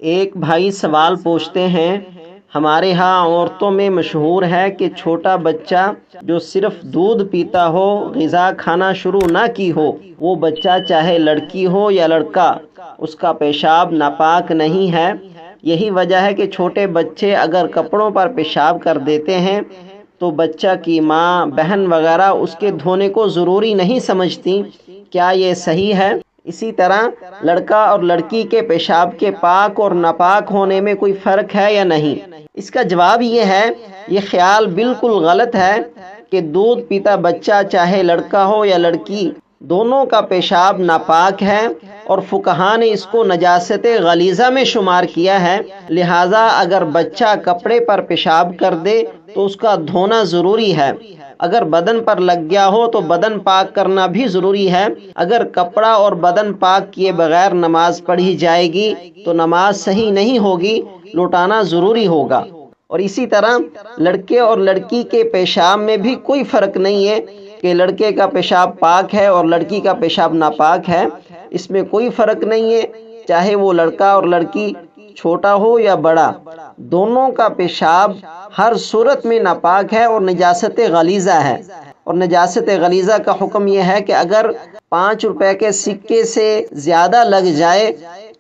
ایک بھائی سوال پوچھتے ہیں، ہمارے ہاں عورتوں میں مشہور ہے کہ چھوٹا بچہ جو صرف دودھ پیتا ہو، غذا کھانا شروع نہ کی ہو، وہ بچہ چاہے لڑکی ہو یا لڑکا، اس کا پیشاب ناپاک نہیں ہے۔ یہی وجہ ہے کہ چھوٹے بچے اگر کپڑوں پر پیشاب کر دیتے ہیں تو بچہ کی ماں، بہن وغیرہ اس کے دھونے کو ضروری نہیں سمجھتی۔ کیا یہ صحیح ہے؟ اسی طرح لڑکا اور لڑکی کے پیشاب کے پاک اور ناپاک ہونے میں کوئی فرق ہے یا نہیں؟ اس کا جواب یہ ہے، یہ خیال بالکل غلط ہے کہ دودھ پیتا بچہ چاہے لڑکا ہو یا لڑکی، دونوں کا پیشاب ناپاک ہے، اور فقہاء نے اس کو نجاست غلیظہ میں شمار کیا ہے۔ لہٰذا اگر بچہ کپڑے پر پیشاب کر دے تو اس کا دھونا ضروری ہے۔ اگر بدن پر لگ گیا ہو تو بدن پاک کرنا بھی ضروری ہے۔ اگر کپڑا اور بدن پاک کیے بغیر نماز پڑھی جائے گی تو نماز صحیح نہیں ہوگی، لوٹانا ضروری ہوگا۔ اور اسی طرح لڑکے اور لڑکی کے پیشاب میں بھی کوئی فرق نہیں ہے کہ لڑکے کا پیشاب پاک ہے اور لڑکی کا پیشاب ناپاک ہے۔ اس میں کوئی فرق نہیں ہے، چاہے وہ لڑکا اور لڑکی چھوٹا ہو یا بڑا، دونوں کا پیشاب ہر صورت میں ناپاک ہے اور نجاست غلیظہ ہے۔ اور نجاست غلیظہ کا حکم یہ ہے کہ اگر 5 روپے کے سکے سے زیادہ لگ جائے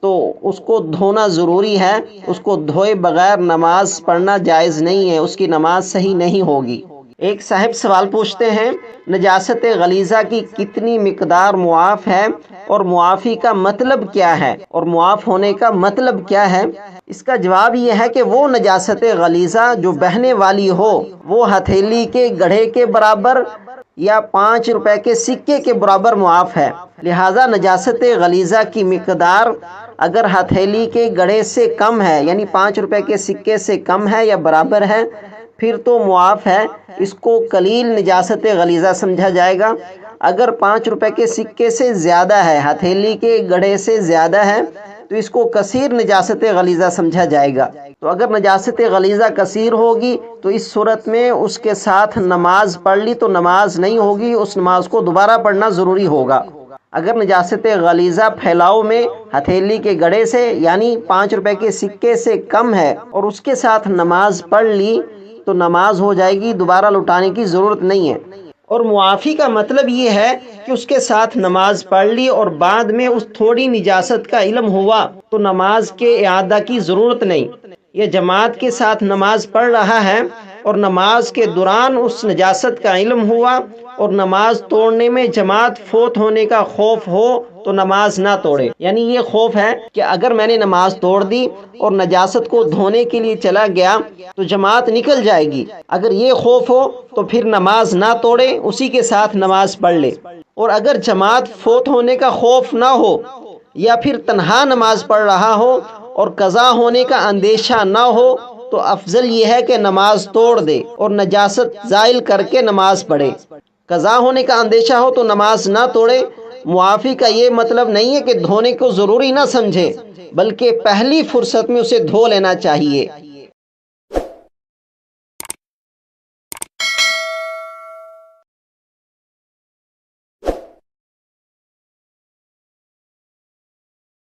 تو اس کو دھونا ضروری ہے۔ اس کو دھوئے بغیر نماز پڑھنا جائز نہیں ہے، اس کی نماز صحیح نہیں ہوگی۔ ایک صاحب سوال پوچھتے ہیں، نجاست غلیظہ کی کتنی مقدار معاف ہے اور معافی کا مطلب کیا ہے، اور معاف ہونے کا مطلب کیا ہے؟ اس کا جواب یہ ہے کہ وہ نجاست غلیظہ جو بہنے والی ہو وہ ہتھیلی کے گڑھے کے برابر یا 5 روپے کے سکے کے برابر معاف ہے۔ لہٰذا نجاست غلیظہ کی مقدار اگر ہتھیلی کے گڑھے سے کم ہے، یعنی 5 روپے کے سکے سے کم ہے یا برابر ہے، پھر تو معاف ہے، اس کو قلیل نجاست غلیظہ سمجھا جائے گا۔ اگر 5 روپے کے سکے سے زیادہ ہے، ہتھیلی کے گڑھے سے زیادہ ہے، تو اس کو کثیر نجاست غلیظہ سمجھا جائے گا۔ تو اگر نجاست غلیظہ کثیر ہوگی تو اس صورت میں اس کے ساتھ نماز پڑھ لی تو نماز نہیں ہوگی، اس نماز کو دوبارہ پڑھنا ضروری ہوگا۔ اگر نجاست غلیظہ پھیلاؤ میں ہتھیلی کے گڑھے سے یعنی 5 روپے کے سکے سے کم ہے اور اس کے ساتھ نماز پڑھ لی تو نماز ہو جائے گی، دوبارہ لوٹانے کی ضرورت نہیں ہے۔ اور معافی کا مطلب یہ ہے کہ اس کے ساتھ نماز پڑھ لی اور بعد میں اس تھوڑی نجاست کا علم ہوا تو نماز کے اعادہ کی ضرورت نہیں۔ یہ جماعت کے ساتھ نماز پڑھ رہا ہے اور نماز کے دوران اس نجاست کا علم ہوا اور نماز توڑنے میں جماعت فوت ہونے کا خوف ہو تو نماز نہ توڑے۔ یعنی یہ خوف ہے کہ اگر میں نے نماز توڑ دی اور نجاست کو دھونے کے لیے چلا گیا تو جماعت نکل جائے گی، اگر یہ خوف ہو تو پھر نماز نہ توڑے، اسی کے ساتھ نماز پڑھ لے۔ اور اگر جماعت فوت ہونے کا خوف نہ ہو یا پھر تنہا نماز پڑھ رہا ہو اور قضا ہونے کا اندیشہ نہ ہو تو افضل یہ ہے کہ نماز توڑ دے اور نجاست زائل کر کے نماز پڑھے۔ قضا ہونے کا اندیشہ ہو تو نماز نہ توڑے۔ معافی کا یہ مطلب نہیں ہے کہ دھونے کو ضروری نہ سمجھے، بلکہ پہلی فرصت میں اسے دھو لینا چاہیے۔